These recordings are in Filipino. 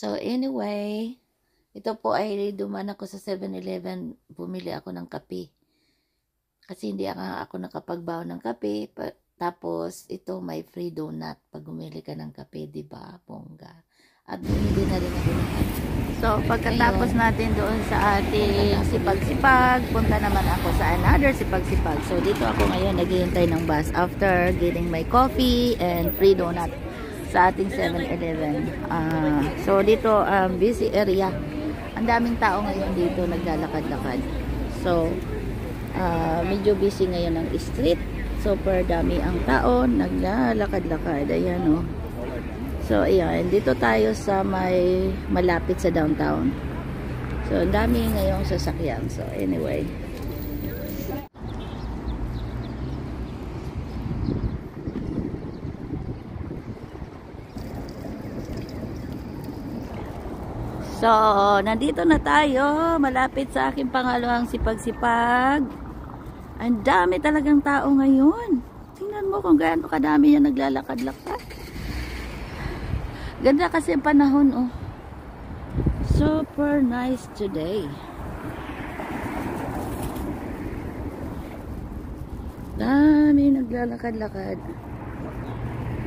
So anyway, ito po ay duman ako sa 7-Eleven, bumili ako ng kape. Kasi hindi ako nakapagbaon ng kape. Tapos ito may free donut pag bumili ka ng kape, di ba? Bongga. At bumili na rin ako ng kape. So pagkatapos natin doon sa ating sipag-sipag, punta naman ako sa another sipag-sipag. So dito ako ngayon naghihintay ng bus after getting my coffee and free donut sa ating 7-Eleven. So dito busy area. Ang daming tao ngayon dito naglalakad-lakad. So medyo busy ngayon ang street. Super dami ang tao naglalakad-lakad. Ayan oh. So ayan, dito tayo sa may malapit sa downtown. So ang dami ngayong sasakyan. So anyway, so, nandito na tayo, malapit sa aking pangalawang sipag-sipag. Ang dami talagang tao ngayon. Tingnan mo kung gaano kadami yan naglalakad-lakad. Ganda kasi ang panahon, oh. Super nice today. Dami naglalakad-lakad.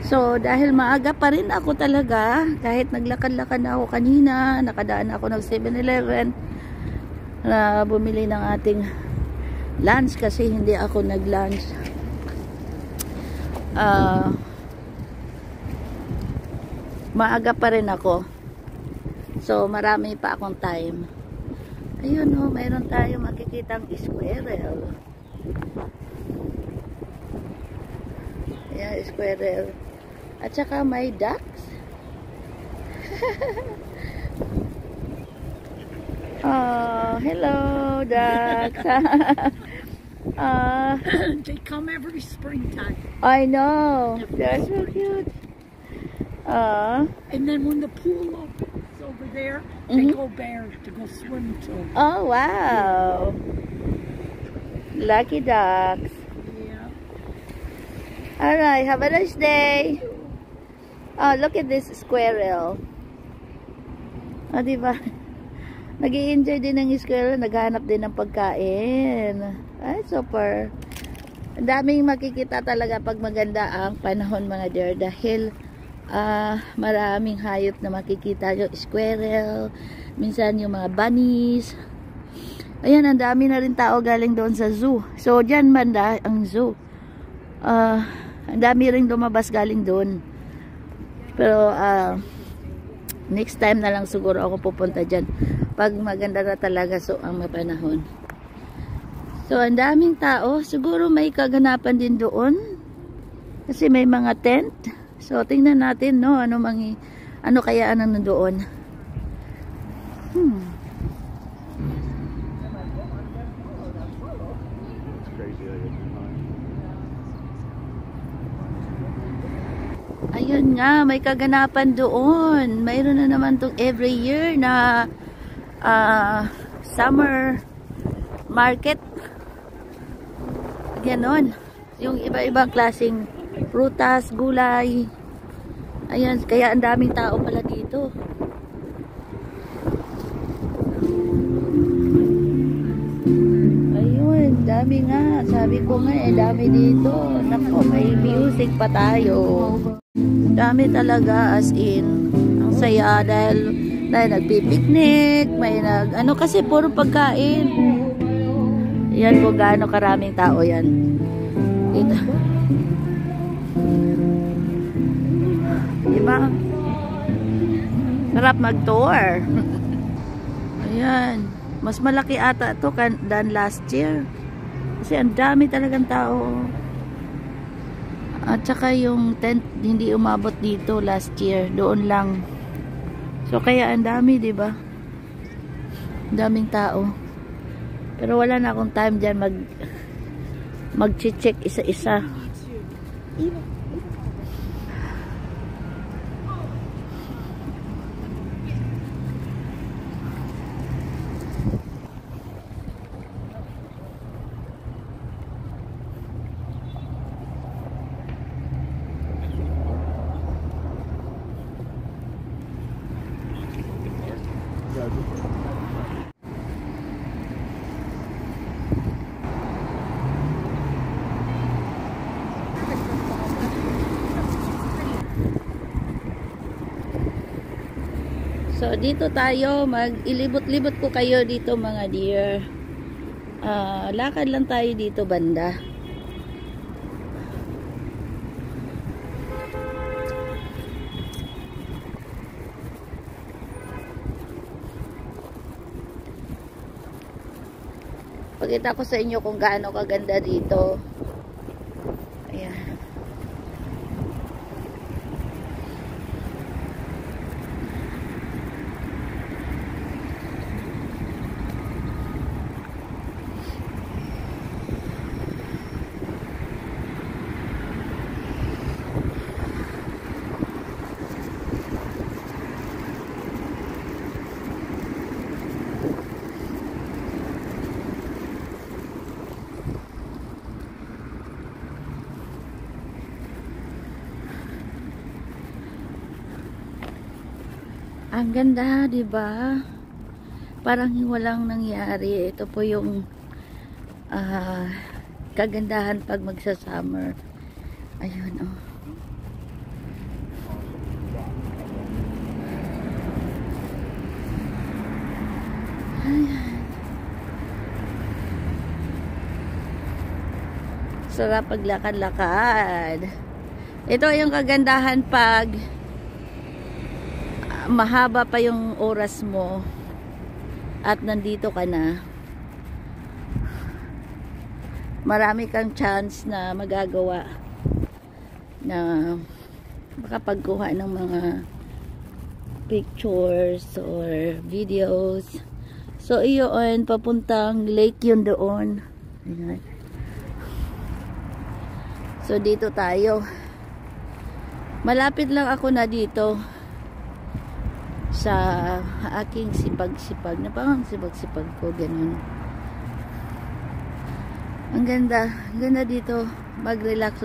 So, dahil maaga pa rin ako talaga, kahit naglakad-lakad na ako kanina, nakadaan ako ng 7-Eleven na bumili ng ating lunch kasi hindi ako nag-lunch. Maaga pa rin ako. So, marami pa akong time. Ayun oh, mayroon tayong makikitang squirrel. Ayan, squirrel. At saka may ducks. Oh, hello, ducks. They come every springtime. I know. They're so cute. And then when the pool opens over there, they go there to go swim to. Oh, wow. Lucky ducks. Yeah. Alright, have a nice day. Oh, look at this squirrel. Oh, diba? Nag-i-enjoy din ng squirrel. Naghahanap din ng pagkain. Ay, super. Ang daming makikita talaga pag maganda ang panahon, mga dear. Dahil maraming hayop na makikita. Yung squirrel. Minsan yung mga bunnies. Ayan, ang dami na rin tao galing doon sa zoo. So, dyan banda ang zoo. Ang dami rin lumabas galing doon. Pero next time na lang siguro ako pupunta dyan pag maganda na talaga ang panahon. So ang daming tao, siguro may kaganapan din doon kasi may mga tent. So tingnan natin no, ano kaya ang nandoon. Ayun nga, may kaganapan doon. Mayroon na naman itong every year na summer market. Ganon. Yung iba-ibang klaseng prutas, gulay. Ayan, kaya ang daming tao pala dito. Ayun, dami nga. Sabi ko nga, dami dito. Naku, may music pa tayo. Dami talaga, as in ang saya dahil nagpipiknik, may ano kasi puro pagkain. Yan kung gaano karaming tao yan dito. Diba? Sarap mag-tour. Ayan, mas malaki ata ito than last year kasi ang dami talagang tao. At saka yung tent hindi umabot dito last year, doon lang. So kaya ang dami, 'di ba? Daming tao. Pero wala na akong time diyan mag-check isa-isa. So dito tayo, mag-ilibot-libot ko kayo dito mga dear. Lakad lang tayo dito banda. Pakita ko sa inyo kung gaano kaganda dito. Ayan. Ang ganda, 'di ba? Parang walang nangyari. Ito po yung kagandahan pag magsa-summer. Ayun, oh. Ayan. Sarap paglakad-lakad. Ito yung kagandahan pag mahaba pa yung oras mo at nandito ka na. Marami kang chance na magagawa na makapagkuha ng mga pictures or videos. So iyon, papuntang lake yun doon. Ayan. So dito tayo. Malapit lang ako na dito sa aking sipag-sipag na parang sipag-sipag ko, ganun. Ang ganda dito, mag-relax.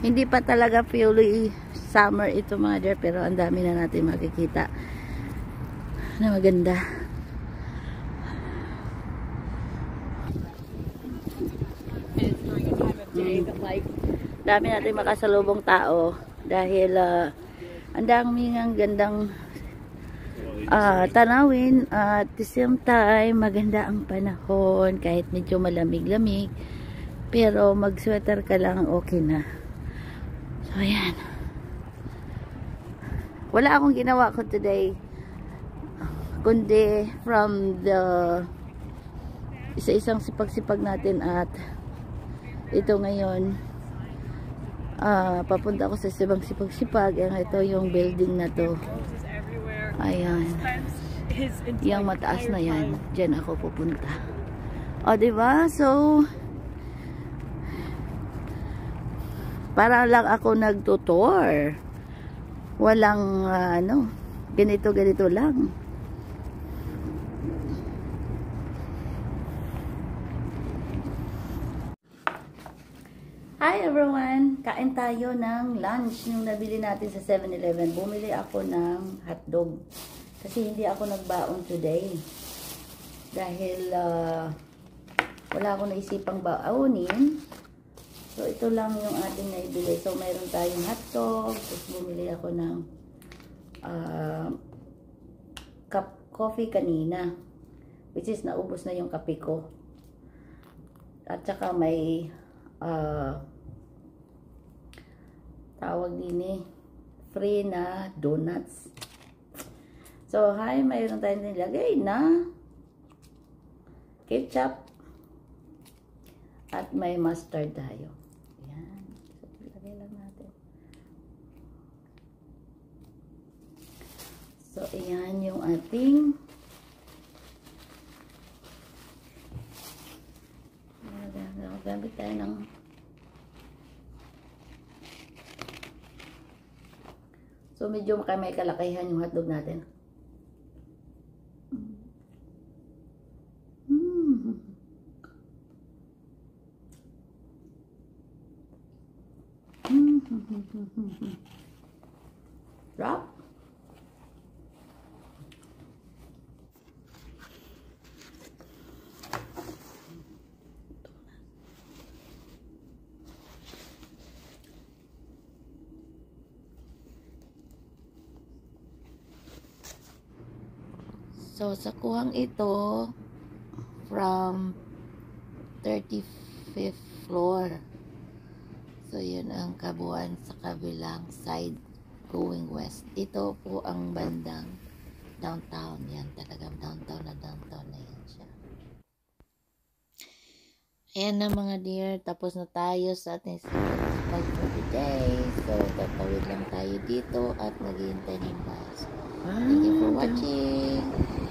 Hindi pa talaga fully summer ito mga dear, pero ang dami na natin makikita na maganda. Dami natin makasalubong tao dahil ang daming gandang tanawin at the same time maganda ang panahon kahit medyo malamig-lamig, pero mag-sweater ka lang okay na. So ayan, wala akong ginawa ko today kundi from the isa-isang sipag-sipag natin, at ito ngayon papunta ako sa ibang sipag-sipag. Ito yung building na to, ayan, yung mataas na yan, dyan ako pupunta. O diba? So para lang ako nagtutour, walang ganito lang. Hi everyone! Kain tayo ng lunch yung nabili natin sa 7-Eleven. Bumili ako ng hotdog kasi hindi ako nagbaon today dahil wala akong naisipang baonin. So ito lang yung ating naibili. So mayroon tayong hotdog, tapos bumili ako ng cup coffee kanina, which is naubos na yung kape ko, at saka may tawag din free na donuts. So mayroon tayong nilagay na ketchup at may mustard tayo. ayan yung ating gamit tayo ng so medyo may kalakihan yung hotdog natin. Drop. So, sa kuhang ito, from 35th floor. So, yun ang kabuuan sa kabilang side going west. Ito po ang bandang downtown. Yan, talagang downtown na yan siya. Ayan na mga dear, tapos na tayo sa ating vlog for today. So, tatawid lang tayo dito at naghihintay ng bus. Thank you for watching.